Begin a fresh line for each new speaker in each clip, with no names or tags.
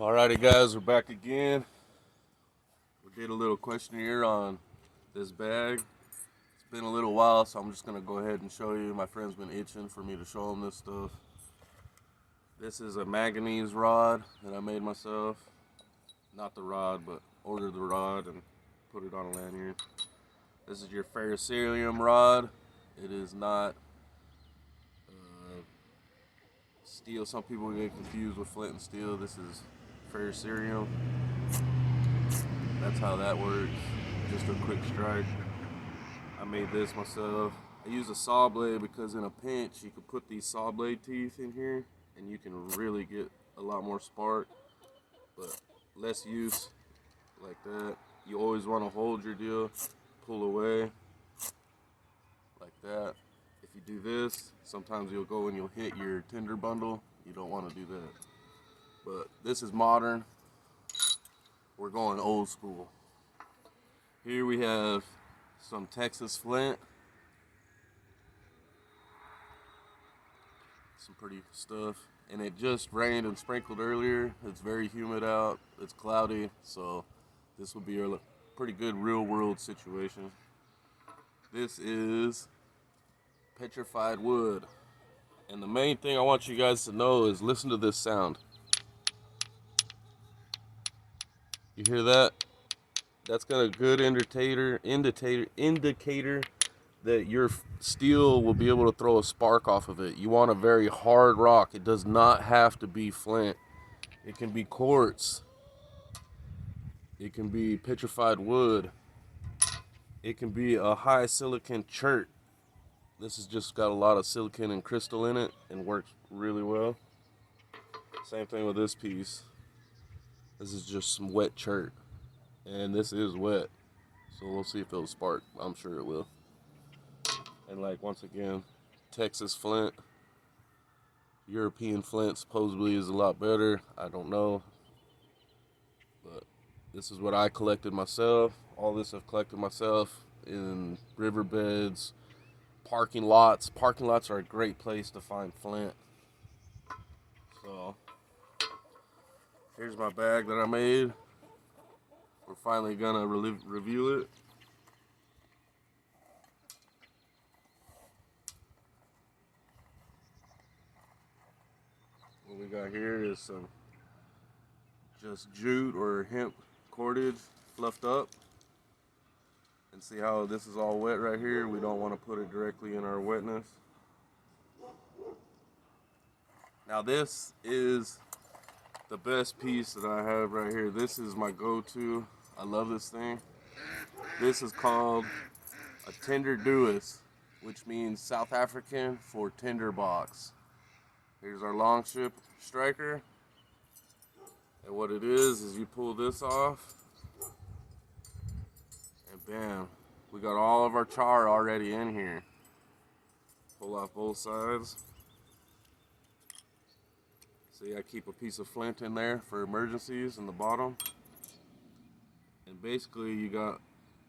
Alrighty guys, we're back again. We did a little questionnaire on this bag. It's been a little while, so I'm just going to go ahead and show you. My friend's been itching for me to show him this stuff. This is a manganese rod that I made myself. Not the rod, but ordered the rod and put it on a lanyard. This is your ferrocerium rod. It is not steel. Some people get confused with flint and steel. This is ferrocerium. That's how that works. Just a quick strike. I made this myself. I use a saw blade because in a pinch you can put these saw blade teeth in here and you can really get a lot more spark, but less use like that. You always want to hold your deal, pull away like that. If you do this, sometimes you'll go and you'll hit your tinder bundle. You don't want to do that. But this is modern. We're going old school. Here we have some Texas flint. Some pretty stuff. And it just rained and sprinkled earlier. It's very humid out. It's cloudy. So this will be a pretty good real world situation. This is petrified wood. And the main thing I want you guys to know is listen to this sound. You hear that? That's got a good indicator that your steel will be able to throw a spark off of it. You want a very hard rock. It does not have to be flint. It can be quartz. It can be petrified wood. It can be a high silicon chert. This has just got a lot of silicon and crystal in it and works really well. Same thing with this piece. This is just some wet chert. And this is wet. So we'll see if it'll spark. I'm sure it will. And like once again, Texas flint. European flint supposedly is a lot better. I don't know. But this is what I collected myself. All this I've collected myself in riverbeds, parking lots. Parking lots are a great place to find flint. So here's my bag that I made. We're finally gonna review it. What we got here is some just jute or hemp cordage fluffed up. And see how this is all wet right here? We don't want to put it directly in our wetness. Now this is the best piece that I have right here. This is my go-to. I love this thing. This is called a tender Duis, which means South African for tinder box. Here's our long ship striker. And what it is you pull this off. And bam, we got all of our char already in here. Pull off both sides. See, I keep a piece of flint in there for emergencies in the bottom. And basically you got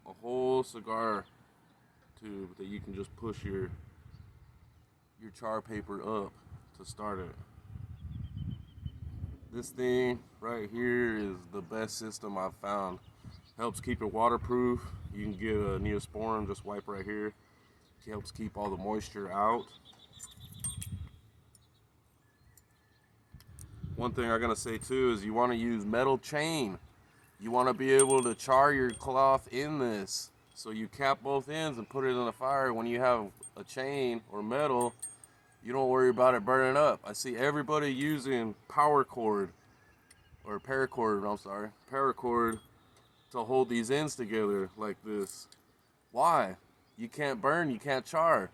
a whole cigar tube that you can just push your char paper up to start it. This thing right here is the best system I've found. Helps keep it waterproof. You can get a Neosporin, just wipe right here. It helps keep all the moisture out. One thing I'm gonna say too is you want to use metal chain. You want to be able to char your cloth in this. So you cap both ends and put it in the fire. When you have a chain or metal, you don't worry about it burning up. I see everybody using paracord to hold these ends together like this. Why? You can't burn, you can't char.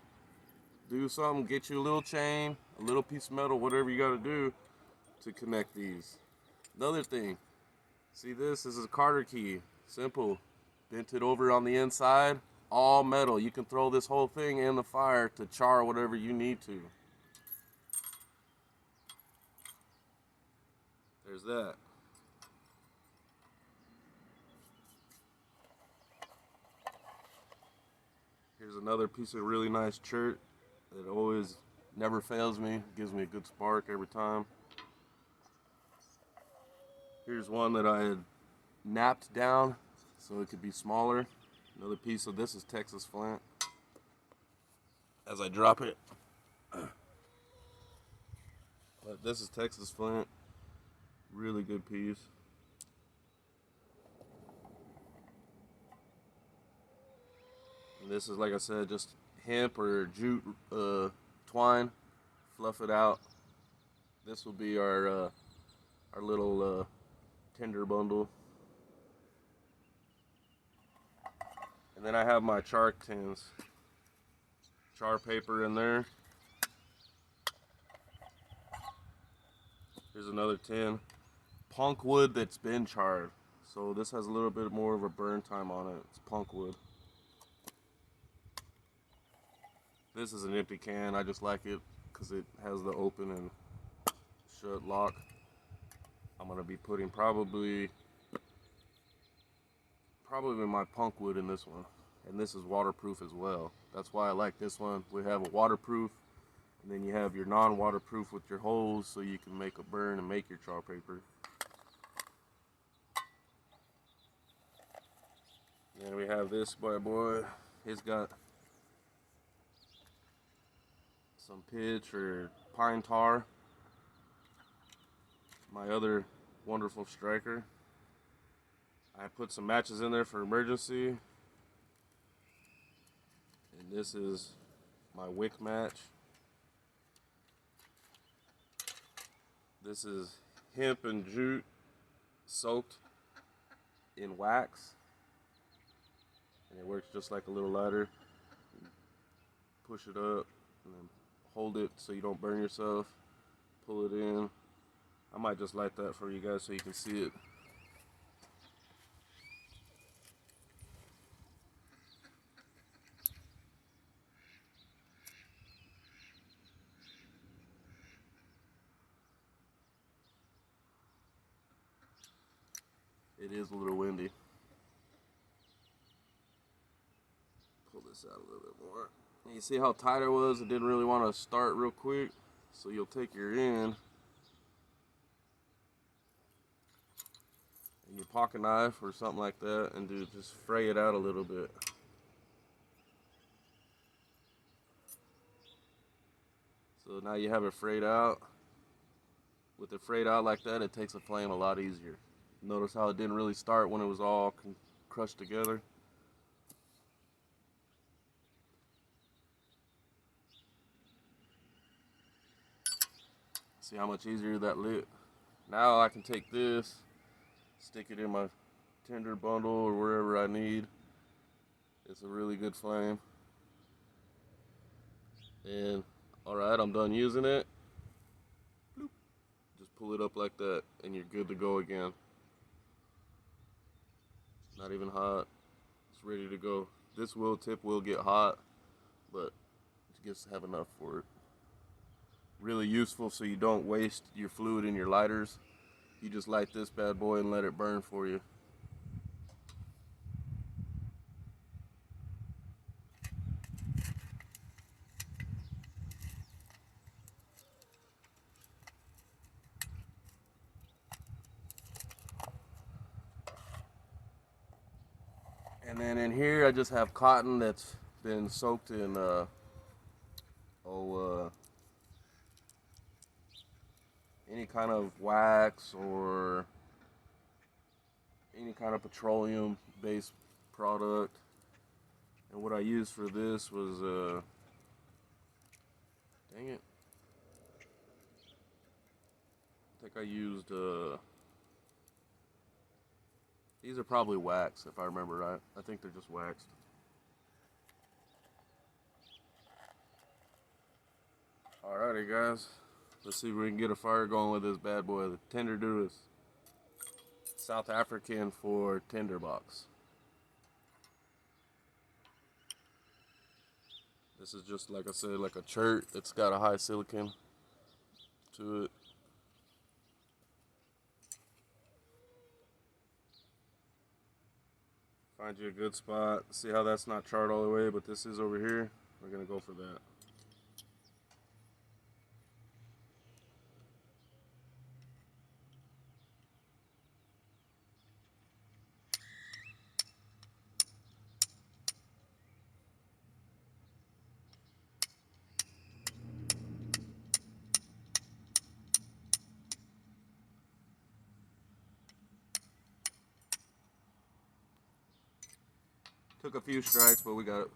Do something, get you a little chain, a little piece of metal, whatever you gotta do to connect these. Another thing, see this is a Carter key, simple. Bent it over on the inside, all metal. You can throw this whole thing in the fire to char whatever you need to. There's that. Here's another piece of really nice chert that always never fails me. Gives me a good spark every time. Here's one that I had napped down so it could be smaller. Another piece of this is Texas flint. As I drop it, but this is Texas flint. Really good piece. And this is, like I said, just hemp or jute twine. Fluff it out. This will be our little tinder bundle. And then I have my char tins. Char paper in there. Here's another tin. Punk wood that's been charred. So this has a little bit more of a burn time on it. It's punk wood. This is an empty can. I just like it because it has the open and shut lock. I'm gonna be putting probably my punk wood in this one. And this is waterproof as well. That's why I like this one. We have a waterproof, and then you have your non-waterproof with your holes so you can make a burn and make your char paper. And we have this boy. He's got some pitch or pine tar. My other wonderful striker. I put some matches in there for emergency. And this is my wick match. This is hemp and jute soaked in wax. And it works just like a little lighter. Push it up and then hold it so you don't burn yourself. Pull it in. I might just light that for you guys so you can see it. It is a little windy. Pull this out a little bit more. And you see how tight it was? It didn't really want to start real quick. So you'll take your end and your pocket knife or something like that and just fray it out a little bit. So now you have it frayed out. With it frayed out like that, it takes a flame a lot easier. Notice how it didn't really start when it was all crushed together. See how much easier that lit? Now I can take this, stick it in my tinder bundle or wherever I need. It's a really good flame. And alright, I'm done using it. Bloop. Just pull it up like that and you're good to go again. Not even hot. It's ready to go. This tip will get hot, but it gets to have enough for it. Really useful so you don't waste your fluid in your lighters. You just light this bad boy and let it burn for you. And then in here I just have cotton that's been soaked in any kind of wax or any kind of petroleum based product. And what I used for this was dang it, I think I used these are probably wax if I remember right. I think they're just waxed. Alrighty guys, let's see if we can get a fire going with this bad boy. The Tender Duus, South African for tinderbox. This is just, like I said, like a chert. It's got a high silicon to it. Find you a good spot. See how that's not charred all the way, but this is over here. We're gonna go for that. Took a few strikes, but we got it.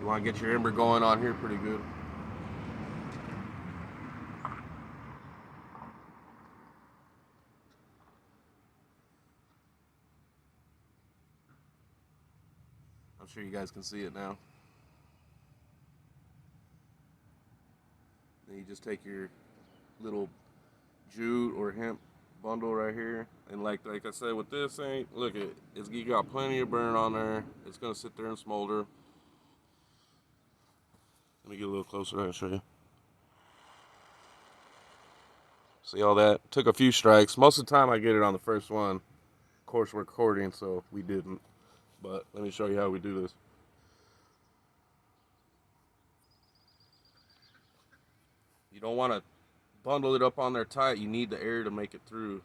You want to get your ember going on here pretty good. I'm sure you guys can see it now. Then you just take your little jute or hemp bundle right here, and like I said with this thing, look at it. You got plenty of burn on there. It's gonna sit there and smolder. Let me get a little closer. I'll show you. See all that? Took a few strikes. Most of the time I get it on the first one. Of course we're recording, so we didn't. But let me show you how we do this. You don't want to bundle it up on there tight. You need the air to make it through.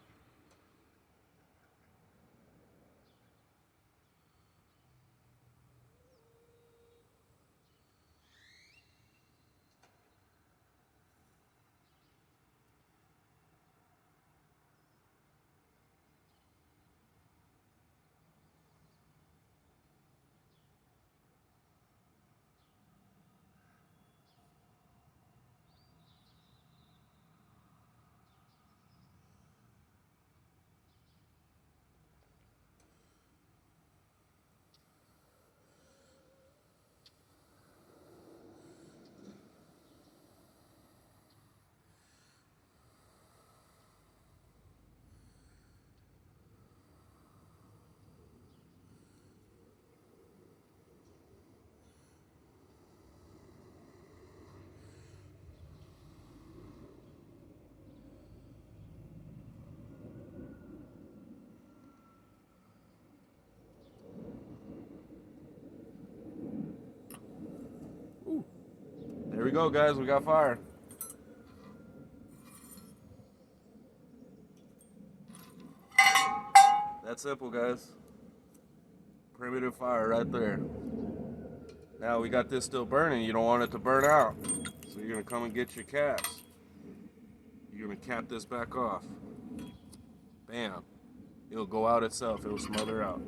Ooh. There we go, guys. We got fire. That's simple, guys. Primitive fire right there. Now we got this still burning. You don't want it to burn out. So you're gonna come and get your caps. You're gonna cap this back off. Bam. It'll go out itself. It'll smother out.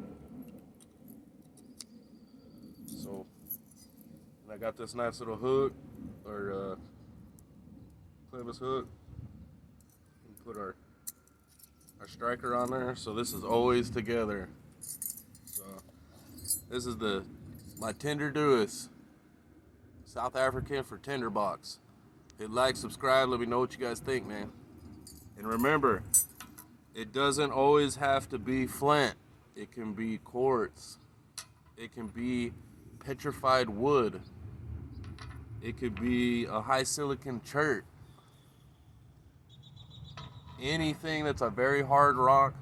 So I got this nice little hook, or climbus hook. And put our striker on there. So this is always together. So this is my Tinder Dewis, South African for tinderbox. Hit like, subscribe, let me know what you guys think, man. And remember, it doesn't always have to be flint. It can be quartz. It can be petrified wood. It could be a high silicon chert. Anything that's a very hard rock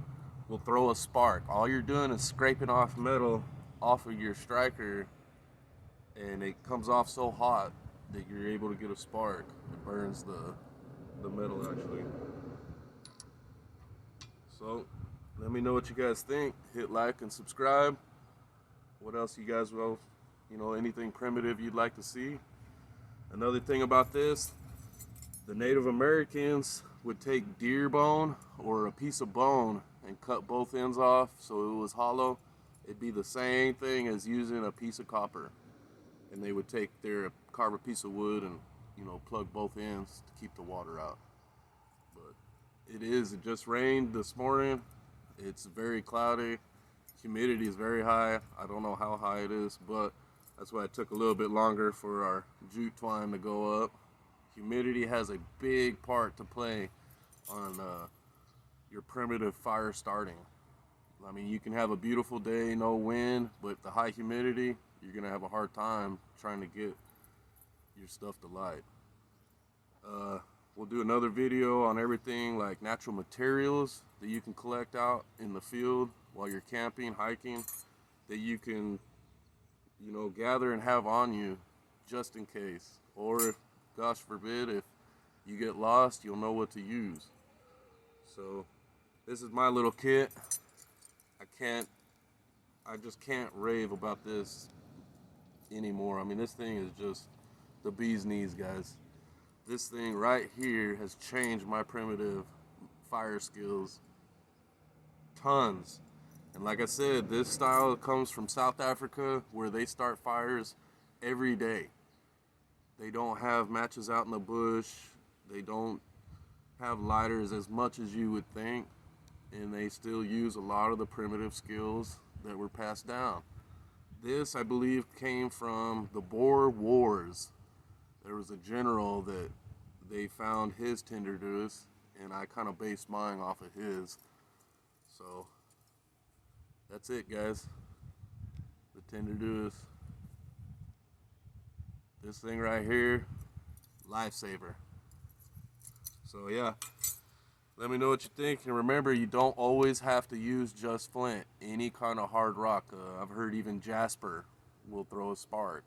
will throw a spark. All you're doing is scraping off metal off of your striker, and it comes off so hot that you're able to get a spark. It burns the metal actually. So let me know what you guys think. Hit like and subscribe. What else you guys will, anything primitive you'd like to see. Another thing about this, the Native Americans would take deer bone or a piece of bone and cut both ends off so it was hollow. It'd be the same thing as using a piece of copper. And they would carve a piece of wood and, plug both ends to keep the water out. But it just rained this morning. It's very cloudy. Humidity is very high. I don't know how high it is, but that's why it took a little bite longer for our jute twine to go up. Humidity has a big part to play on your primitive fire starting. I mean, you can have a beautiful day, no wind, but the high humidity, you're gonna have a hard time trying to get your stuff to light. We'll do another video on everything like natural materials that you can collect out in the field while you're camping, hiking, that you can, gather and have on you just in case. Or if, gosh forbid, if you get lost, you'll know what to use. So this is my little kit. I just can't rave about this anymore. I mean, this thing is just the bee's knees, guys. this thing right here has changed my primitive fire skills tons. And like I said, this style comes from South Africa, where they start fires every day. They don't have matches out in the bush. They don't have lighters as much as you would think. And they still use a lot of the primitive skills that were passed down. This, I believe, came from the Boer Wars. There was a general that they found his tinderdoos, and I kind of based mine off of his. So that's it, guys. The tinderdoos. This thing right here, lifesaver. So yeah, let me know what you think, and remember, you don't always have to use just flint. Any kind of hard rock. I've heard even jasper will throw a spark.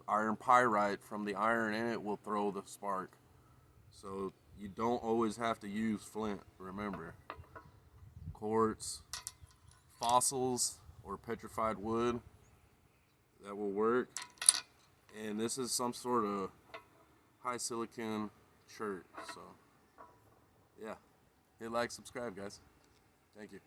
Iron pyrite from the iron in it will throw the spark. So you don't always have to use flint, remember. Quartz, fossils, or petrified wood, that will work. And this is some sort of high silicon shirt, so yeah. Hit like, subscribe, guys. Thank you.